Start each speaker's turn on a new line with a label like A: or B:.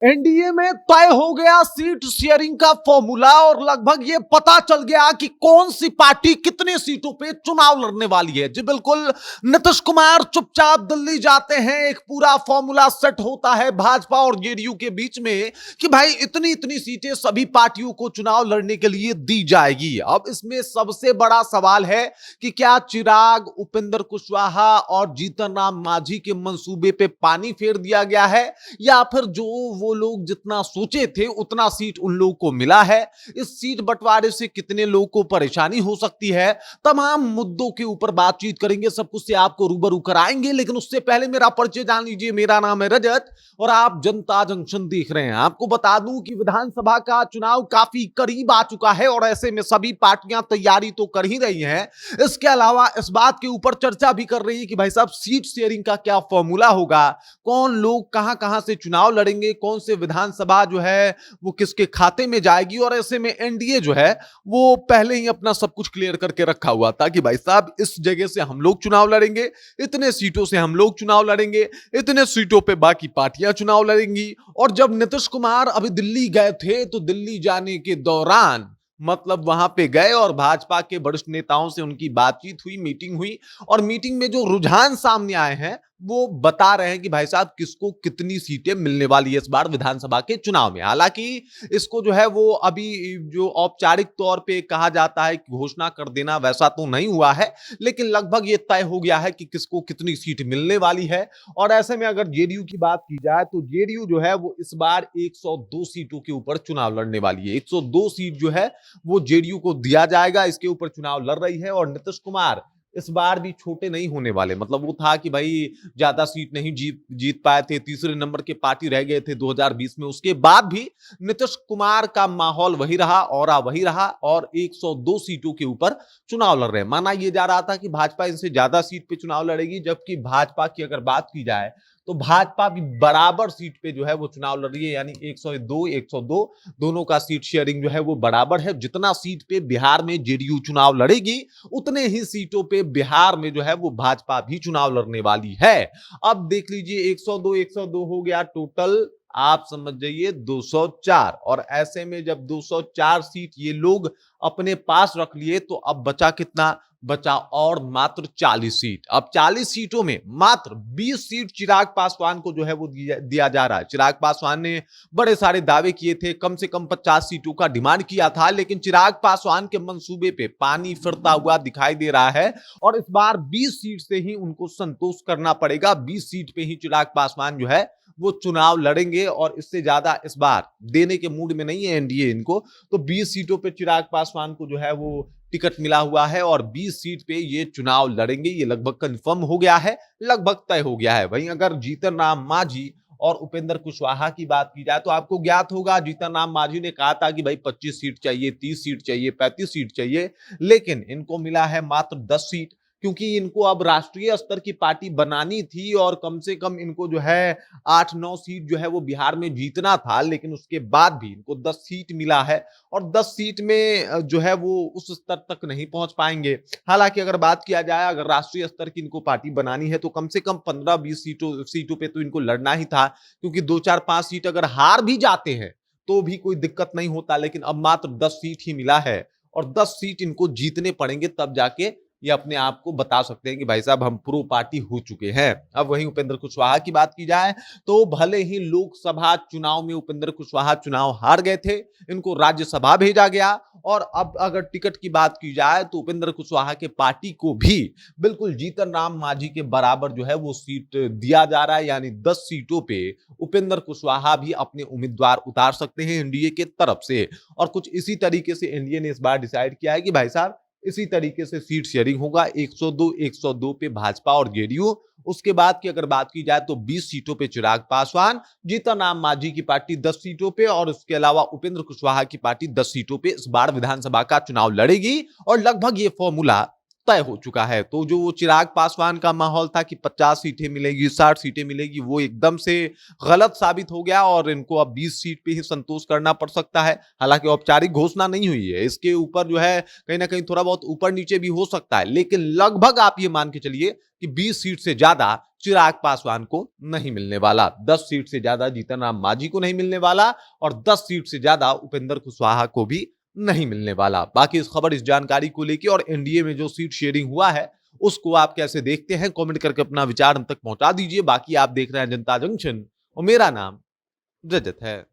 A: NDA में तय हो गया सीट शेयरिंग का फॉर्मूला और लगभग ये पता चल गया कि कौन सी पार्टी कितनी सीटों पे चुनाव लड़ने वाली है। जी बिल्कुल, नीतीश कुमार चुपचाप दिल्ली जाते हैं, एक पूरा फॉर्मूला सेट होता है भाजपा और जेडीयू के बीच में कि भाई इतनी इतनी सीटें सभी पार्टियों को चुनाव लड़ने के लिए दी जाएगी। अब इसमें सबसे बड़ा सवाल है कि क्या चिराग, उपेंद्र कुशवाहा और जीतन राम मांझी के मंसूबे पे पानी फेर दिया गया है या फिर जो वो लोग जितना सोचे थे उतना सीट उन लोगों को मिला है। इस सीट बंटवारे से कितने लोगों को परेशानी हो सकती है, तमाम मुद्दों के ऊपर बातचीत करेंगे, सब कुछ से आपको रूबरू कराएंगे। लेकिन उससे पहले मेरा परिचय जान लीजिए। मेरा नाम है रजत और आप जनता जंक्शन देख रहे हैं। आपको बता दूं कि विधानसभा का चुनाव काफी करीब आ चुका है और ऐसे में सभी पार्टियां तैयारी तो कर ही रही हैं। इसके अलावा इस बात के ऊपर चर्चा भी कर रही है कि भाई साहब सीट शेयरिंग का क्या फॉर्मूला होगा, कौन लोग कहां कहां से चुनाव लड़ेंगे, कौन से विधानसभा जो है वो किसके खाते में जाएगी। और ऐसे में एनडीए जो है वो पहले ही अपना सब कुछ क्लियर करके रखा हुआ था कि भाई साहब इस जगह से हम लोग चुनाव लड़ेंगे, इतने सीटों से हम लोग चुनाव लड़ेंगे, इतने सीटों पे बाकी पार्टियां चुनाव लड़ेंगी। और जब नीतीश कुमार अभी दिल्ली गए थे तो दिल्ली जाने के दौरान मतलब वहां पे गए और भाजपा के वरिष्ठ नेताओं से उनकी बातचीत हुई, मीटिंग हुई और मीटिंग में जो रुझान सामने आए हैं वो बता रहे हैं कि भाई साहब किसको कितनी सीटें मिलने वाली है इस बार विधानसभा के चुनाव में। हालांकि इसको जो है वो अभी जो औपचारिक तौर पे कहा जाता है कि घोषणा कर देना, वैसा तो नहीं हुआ है, लेकिन लगभग ये तय हो गया है कि किसको कितनी सीट मिलने वाली है। और ऐसे में अगर जेडीयू की बात की जाए तो जेडीयू जो है वो इस बार 102 सीटों के ऊपर चुनाव लड़ने वाली है। 102 सीट जो है वो जेडीयू को दिया जाएगा, इसके ऊपर चुनाव लड़ रही है। और नीतीश कुमार इस बार भी छोटे नहीं होने वाले। मतलब वो था कि भाई ज्यादा सीट नहीं जीत पाए थे, तीसरे नंबर के पार्टी रह गए थे 2020 में, उसके बाद भी नीतीश कुमार का माहौल वही रहा, ऑरा वही रहा और 102 सीटों के ऊपर चुनाव लड़ रहे हैं। माना यह जा रहा था कि भाजपा इनसे ज्यादा सीट पे चुनाव लड़ेगी, जबकि भाजपा की अगर बात की जाए तो भाजपा भी बराबर सीट पे जो है वो चुनाव लड़ रही है, यानी 102 102 दोनों का सीट शेयरिंग जो है वो बराबर है। जितना सीट पे बिहार में जेडीयू चुनाव लड़ेगी उतने ही सीटों पे बिहार में जो है वो भाजपा भी चुनाव लड़ने वाली है। अब देख लीजिए 102 102 हो गया टोटल, आप समझ जाइए 204। और ऐसे में जब 204 सीट ये लोग अपने पास रख लिए तो अब बचा कितना, बचा और मात्र 40 सीट। अब 40 सीटों में मात्र 20 सीट चिराग पासवान को जो है वो दिया जा रहा है। चिराग पासवान ने बड़े सारे दावे किए थे, कम से कम 50 सीटों का डिमांड किया था, लेकिन चिराग पासवान के मंसूबे पे पानी फिरता हुआ दिखाई दे रहा है और इस बार 20 सीट से ही उनको संतोष करना पड़ेगा। 20 सीट पे ही चिराग पासवान जो है वो चुनाव लड़ेंगे और इससे ज्यादा इस बार देने के मूड में नहीं है एनडीए इनको। तो 20 सीटों पे चिराग पासवान को जो है वो टिकट मिला हुआ है और 20 सीट पे ये चुनाव लड़ेंगे। ये लगभग कंफर्म हो गया है, लगभग तय हो गया है। वहीं अगर जीतन राम मांझी और उपेंद्र कुशवाहा की बात की जाए तो आपको ज्ञात होगा जीतन राम मांझी ने कहा था कि भाई 25 सीट चाहिए, 30 सीट चाहिए, 35 सीट चाहिए, लेकिन इनको मिला है मात्र 10 सीट, क्योंकि इनको अब राष्ट्रीय स्तर की पार्टी बनानी थी और कम से कम इनको जो है 8-9 सीट जो है वो बिहार में जीतना था। लेकिन उसके बाद भी इनको 10 सीट मिला है और 10 सीट में जो है वो उस स्तर तक नहीं पहुंच पाएंगे। हालांकि अगर बात किया जाए, अगर राष्ट्रीय स्तर की इनको पार्टी बनानी है तो कम से कम 15-20 सीटों पे तो इनको लड़ना ही था, क्योंकि 2-4-5 सीट अगर हार भी जाते हैं तो भी कोई दिक्कत नहीं होता। लेकिन अब मात्र 10 सीट ही मिला है और 10 सीट इनको जीतने पड़ेंगे, तब जाके ये अपने आप को बता सकते हैं कि भाई साहब हम प्रो पार्टी हो चुके हैं। अब वहीं उपेंद्र कुशवाहा की बात की जाए तो भले ही लोकसभा चुनाव में उपेंद्र कुशवाहा चुनाव हार गए थे, इनको राज्यसभा भेजा गया और अब अगर टिकट की बात की जाए तो उपेंद्र कुशवाहा के पार्टी को भी बिल्कुल जीतन राम मांझी के बराबर जो है वो सीट दिया जा रहा है, यानी 10 सीटों पे उपेंद्र कुशवाहा भी अपने उम्मीदवार उतार सकते हैं एनडीए के तरफ से। और कुछ इसी तरीके से एनडीए ने इस बार डिसाइड किया है कि भाई साहब इसी तरीके से सीट शेयरिंग होगा, 102 102 पे भाजपा और जेडीयू। उसके बाद की अगर बात की जाए तो 20 सीटों पे चिराग पासवान, जीतन राम मांझी की पार्टी 10 सीटों पे और उसके अलावा उपेंद्र कुशवाहा की पार्टी 10 सीटों पे इस बार विधानसभा का चुनाव लड़ेगी और लगभग ये फॉर्मूला तय हो चुका है। तो जो वो चिराग पासवान का माहौल था कि 50 सीटें मिलेगी, 60 सीटें मिलेगी, वो एकदम से गलत साबित हो गया और इनको अब 20 सीट पे ही संतोष करना पड़ सकता है। हालांकि औपचारिक घोषणा नहीं हुई है, इसके ऊपर जो है कहीं ना कहीं थोड़ा बहुत ऊपर नीचे भी हो सकता है, लेकिन लगभग आप ये मान के चलिए कि 20 सीट से ज्यादा चिराग पासवान को नहीं मिलने वाला। 10 सीट से ज्यादा जीतन राम मांझी को नहीं मिलने वाला और 10 सीट से ज्यादा उपेंद्र कुशवाहा को भी नहीं मिलने वाला। बाकी इस खबर, इस जानकारी को लेकर और एनडीए में जो सीट शेयरिंग हुआ है उसको आप कैसे देखते हैं, कमेंट करके अपना विचार हम तक पहुंचा दीजिए। बाकी आप देख रहे हैं जनता जंक्शन और मेरा नाम रजत है।